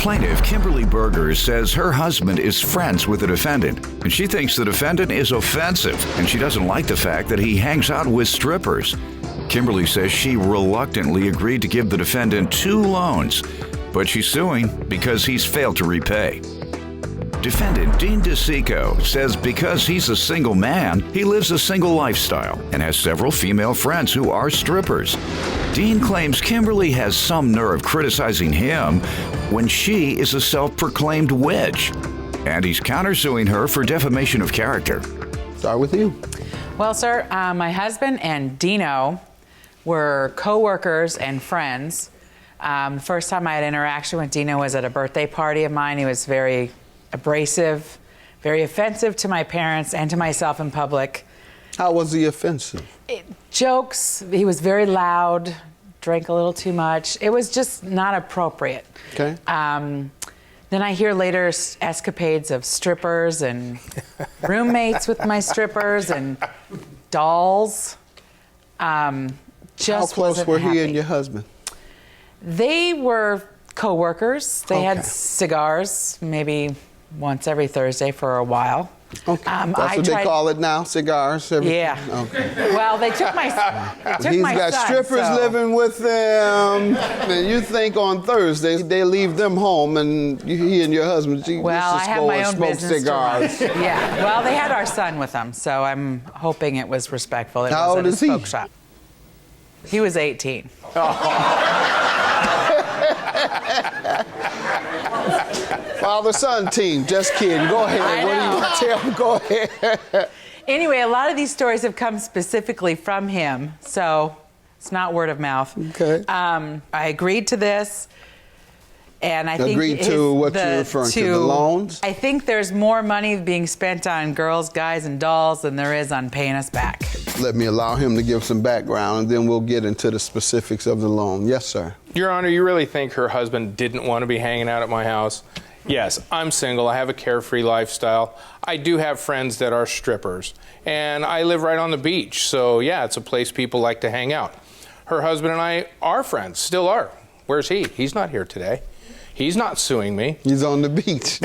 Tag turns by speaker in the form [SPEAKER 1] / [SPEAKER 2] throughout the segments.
[SPEAKER 1] Plaintiff Kimberly Berger says her husband is friends with the defendant, and she thinks the defendant is offensive, and she doesn't like the fact that he hangs out with strippers. Kimberly says she reluctantly agreed to give the defendant 2 loans, but she's suing because he's failed to repay. Defendant Dean DeSico says because he's a single man, he lives a single lifestyle and has several female friends who are strippers. Dean claims Kimberly has some nerve criticizing him when she is a self-proclaimed witch, and he's countersuing her for defamation of character.
[SPEAKER 2] Start with you.
[SPEAKER 3] Well, sir, my husband and Dino were co-workers and friends. First time I had interaction with Dino was at a birthday party of mine. He was very abrasive, very offensive to my parents and to myself in public.
[SPEAKER 2] How was he offensive?
[SPEAKER 3] Jokes, he was very loud, drank a little too much. It was just not appropriate.
[SPEAKER 2] Okay.
[SPEAKER 3] Then I hear later escapades of strippers and roommates with my strippers and dolls.
[SPEAKER 2] How close were he and your husband?
[SPEAKER 3] They were co-workers. They had cigars maybe once every Thursday for a while.
[SPEAKER 2] Okay. That's what they call it now, cigars.
[SPEAKER 3] Yeah.
[SPEAKER 2] Okay.
[SPEAKER 3] Well, they took my
[SPEAKER 2] He's got son, strippers living with them. And you think on Thursdays they leave them home, and he and your husband just go and smoke cigars.
[SPEAKER 3] Yeah. Well, they had our son with them, so I'm hoping it was respectful.
[SPEAKER 2] How old is he?
[SPEAKER 3] Smoke shop. He was 18.
[SPEAKER 2] Father-son team, just kidding. Go ahead. What do you want to tell me? Go ahead.
[SPEAKER 3] Anyway, a lot of these stories have come specifically from him, so it's not word of mouth.
[SPEAKER 2] Okay.
[SPEAKER 3] I agreed to this, and I think
[SPEAKER 2] agreed to what you're referring to, the loans?
[SPEAKER 3] I think there's more money being spent on girls, guys, and dolls than there is on paying us back.
[SPEAKER 2] Let me allow him to give some background, and then we'll get into the specifics of the loan. Yes, sir.
[SPEAKER 4] Your Honor, you really think her husband didn't want to be hanging out at my house? Yes, I'm single. I have a carefree lifestyle. I do have friends that are strippers, and I live right on the beach. So, yeah, it's a place people like to hang out. Her husband and I are friends, still are. Where's he? He's not here today. He's not suing me.
[SPEAKER 2] He's on the beach.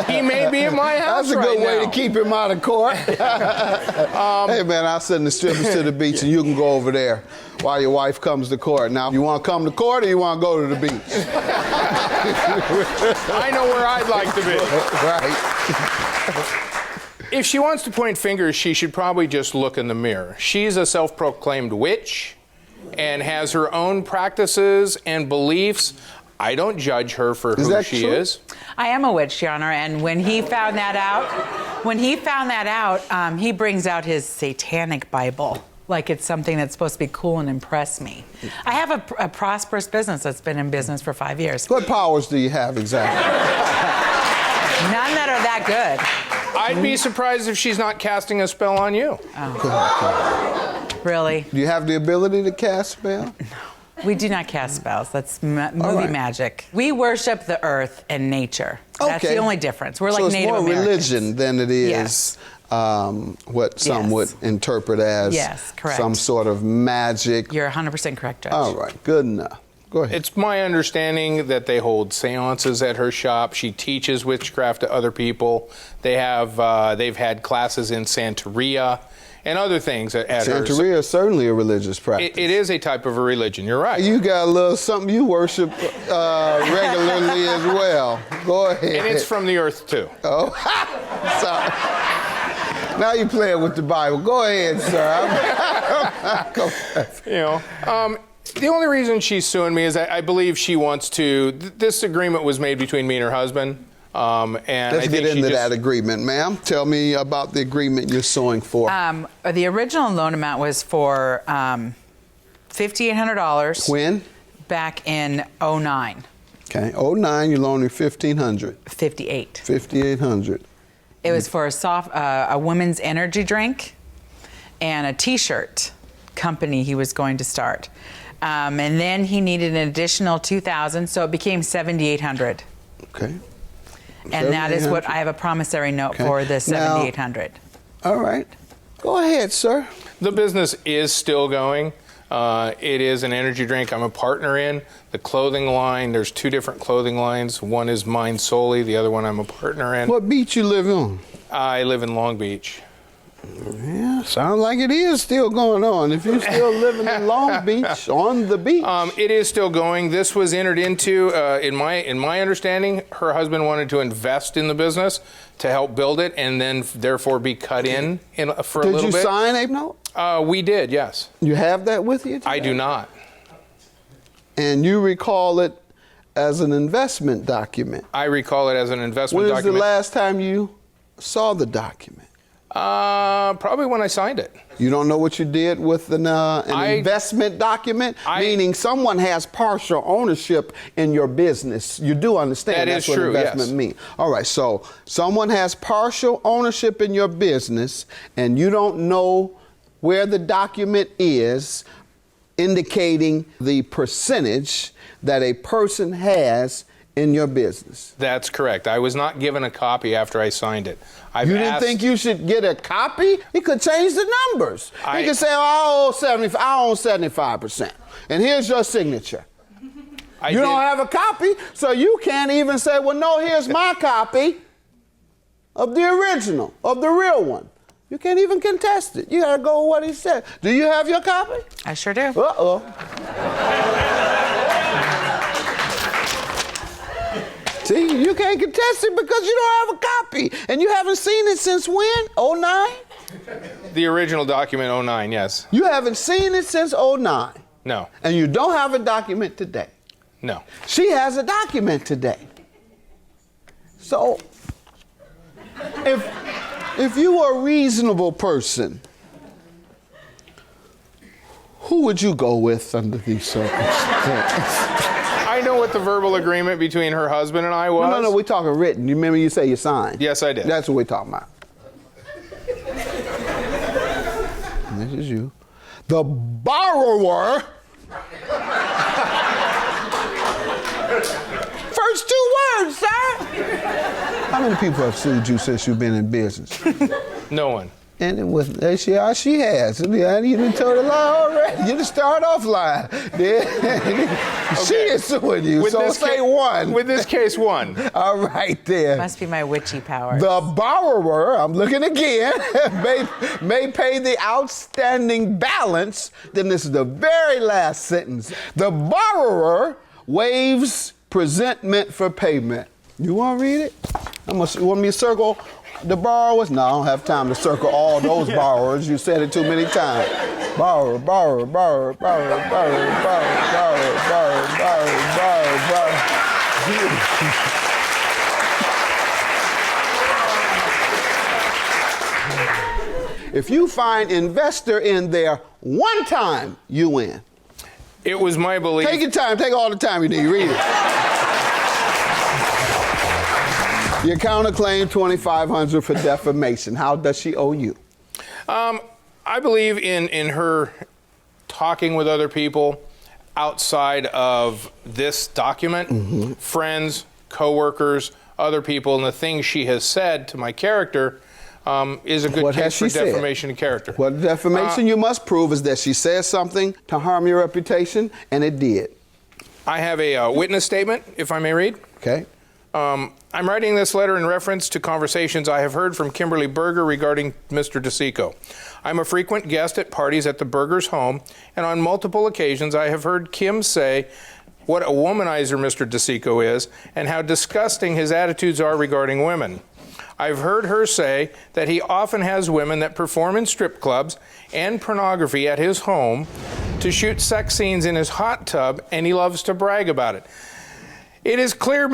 [SPEAKER 4] He may be at my house right now.
[SPEAKER 2] That's a good way to keep him out of court. Hey, man, I'll send the strippers to the beach, and you can go over there while your wife comes to court. Now, you want to come to court, or you want to go to the beach?
[SPEAKER 4] I know where I'd like to be.
[SPEAKER 2] Right.
[SPEAKER 4] If she wants to point fingers, she should probably just look in the mirror. She's a self-proclaimed witch and has her own practices and beliefs. I don't judge her for who she is.
[SPEAKER 3] I am a witch, Your Honor, and when he found that out, he brings out his satanic Bible like it's something that's supposed to be cool and impress me. I have a prosperous business that's been in business for 5 years.
[SPEAKER 2] What powers do you have exactly?
[SPEAKER 3] None that are that good.
[SPEAKER 4] I'd be surprised if she's not casting a spell on you.
[SPEAKER 3] Oh. Really?
[SPEAKER 2] Do you have the ability to cast spell?
[SPEAKER 3] No. We do not cast spells. That's movie magic. We worship the earth and nature. That's the only difference. We're like Native Americans.
[SPEAKER 2] So it's more religion than it is what some would interpret as some sort of magic.
[SPEAKER 3] You're 100% correct, Judge.
[SPEAKER 2] All right, good enough. Go ahead.
[SPEAKER 4] It's my understanding that they hold seances at her shop. She teaches witchcraft to other people. They've had classes in Santeria and other things at her.
[SPEAKER 2] Santeria is certainly a religious practice.
[SPEAKER 4] It is a type of a religion. You're right.
[SPEAKER 2] You got a little something you worship regularly as well. Go ahead.
[SPEAKER 4] And it's from the earth too.
[SPEAKER 2] Oh, sorry. Now you're playing with the Bible. Go ahead, sir. Go ahead.
[SPEAKER 4] The only reason she's suing me is I believe she wants to. This agreement was made between me and her husband.
[SPEAKER 2] Let's get into that agreement, ma'am. Tell me about the agreement you're suing for.
[SPEAKER 3] The original loan amount was for $5,800.
[SPEAKER 2] When?
[SPEAKER 3] Back in 2009.
[SPEAKER 2] Okay, 2009, you loaned me $1,500.
[SPEAKER 3] 58.
[SPEAKER 2] 5,800.
[SPEAKER 3] It was for a women's energy drink and a T-shirt company he was going to start. And then he needed an additional $2,000, so it became $7,800.
[SPEAKER 2] Okay.
[SPEAKER 3] And that is what I have a promissory note for, the $7,800.
[SPEAKER 2] All right. Go ahead, sir.
[SPEAKER 4] The business is still going. It is an energy drink I'm a partner in. The clothing line, there's 2 different clothing lines. One is mine solely, the other one I'm a partner in.
[SPEAKER 2] What beach you live on?
[SPEAKER 4] I live in Long Beach.
[SPEAKER 2] Yeah, sounds like it is still going on. If you're still living in Long Beach, on the beach.
[SPEAKER 4] It is still going. This was entered into, in my understanding, her husband wanted to invest in the business to help build it and then therefore be cut in for a little bit.
[SPEAKER 2] Did you sign a note?
[SPEAKER 4] We did, yes.
[SPEAKER 2] You have that with you today?
[SPEAKER 4] I do not.
[SPEAKER 2] And you recall it as an investment document?
[SPEAKER 4] I recall it as an investment document.
[SPEAKER 2] When is the last time you saw the document?
[SPEAKER 4] Probably when I signed it.
[SPEAKER 2] You don't know what you did with an investment document? Meaning someone has partial ownership in your business. You do understand that's what investment means. All right, so someone has partial ownership in your business and you don't know where the document is indicating the percentage that a person has in your business.
[SPEAKER 4] That's correct. I was not given a copy after I signed it.
[SPEAKER 2] You didn't think you should get a copy? He could change the numbers. He could say, oh, I own 75%. And here's your signature. You don't have a copy, so you can't even say, well, no, here's my copy of the original, of the real one. You can't even contest it. You gotta go with what he said. Do you have your copy?
[SPEAKER 3] I sure do.
[SPEAKER 2] Uh-oh. See, you can't contest it because you don't have a copy. And you haven't seen it since when? 09?
[SPEAKER 4] The original document, 09, yes.
[SPEAKER 2] You haven't seen it since 09?
[SPEAKER 4] No.
[SPEAKER 2] And you don't have a document today?
[SPEAKER 4] No.
[SPEAKER 2] She has a document today. So, if you were a reasonable person, who would you go with under these circumstances?
[SPEAKER 4] I know what the verbal agreement between her husband and I was.
[SPEAKER 2] No, we're talking written. You remember you say you signed?
[SPEAKER 4] Yes, I did.
[SPEAKER 2] That's what we're talking about. This is you. The borrower. First 2 words, sir. How many people have sued you since you've been in business?
[SPEAKER 4] No one.
[SPEAKER 2] And it was, she has. You didn't tell the lie already. You didn't start off lying. She is suing you,
[SPEAKER 4] with
[SPEAKER 2] so say one.
[SPEAKER 4] With this case, one.
[SPEAKER 2] All right, there.
[SPEAKER 3] Must be my witchy powers.
[SPEAKER 2] The borrower, I'm looking again, may pay the outstanding balance. Then this is the very last sentence. The borrower waives presentment for payment. You want to read it? You want me to circle the borrowers? No, I don't have time to circle all those borrowers. You said it too many times. Borrower, borrower, borrower, borrower, borrower, borrower, borrower, borrower, borrower, borrower, borrower. If you find investor in there one time, you win.
[SPEAKER 4] It was my belief.
[SPEAKER 2] Take your time. Take all the time you need. Read it. Your counterclaim $2,500 for defamation. How does she owe you?
[SPEAKER 4] I believe in her talking with other people outside of this document, friends, coworkers, other people, and the things she has said to my character is a good case for defamation of character.
[SPEAKER 2] What defamation you must prove is that she says something to harm your reputation, and it did.
[SPEAKER 4] I have a witness statement, if I may read.
[SPEAKER 2] Okay.
[SPEAKER 4] I'm writing this letter in reference to conversations I have heard from Kimberly Berger regarding Mr. DeSico. I'm a frequent guest at parties at the Berger's home, and on multiple occasions I have heard Kim say what a womanizer Mr. DeSico is and how disgusting his attitudes are regarding women. I've heard her say that he often has women that perform in strip clubs and pornography at his home to shoot sex scenes in his hot tub, and he loves to brag about it. It is clear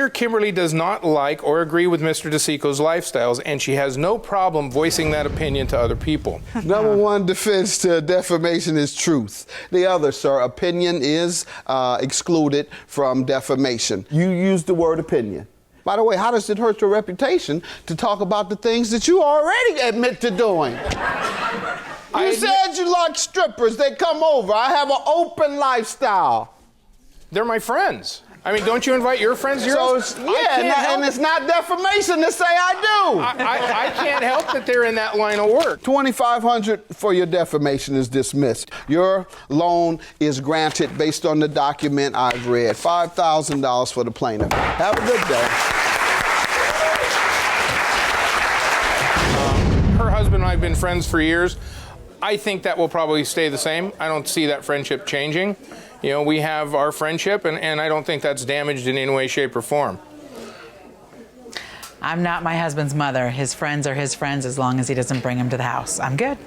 [SPEAKER 4] Kimberly does not like or agree with Mr. DeSico's lifestyles, and she has no problem voicing that opinion to other people.
[SPEAKER 2] Number one defense to defamation is truth. The other, sir, opinion is excluded from defamation. You used the word opinion. By the way, how does it hurt your reputation to talk about the things that you already admit to doing? You said you like strippers. They come over. I have an open lifestyle.
[SPEAKER 4] They're my friends. I mean, don't you invite your friends to yours?
[SPEAKER 2] So, and it's not defamation to say I do.
[SPEAKER 4] I can't help that they're in that line of work.
[SPEAKER 2] $2,500 for your defamation is dismissed. Your loan is granted based on the document I've read. $5,000 for the plaintiff. Have a good day.
[SPEAKER 4] Her husband and I have been friends for years. I think that will probably stay the same. I don't see that friendship changing. You know, we have our friendship, and I don't think that's damaged in any way, shape, or form.
[SPEAKER 3] I'm not my husband's mother. His friends are his friends as long as he doesn't bring them to the house. I'm good.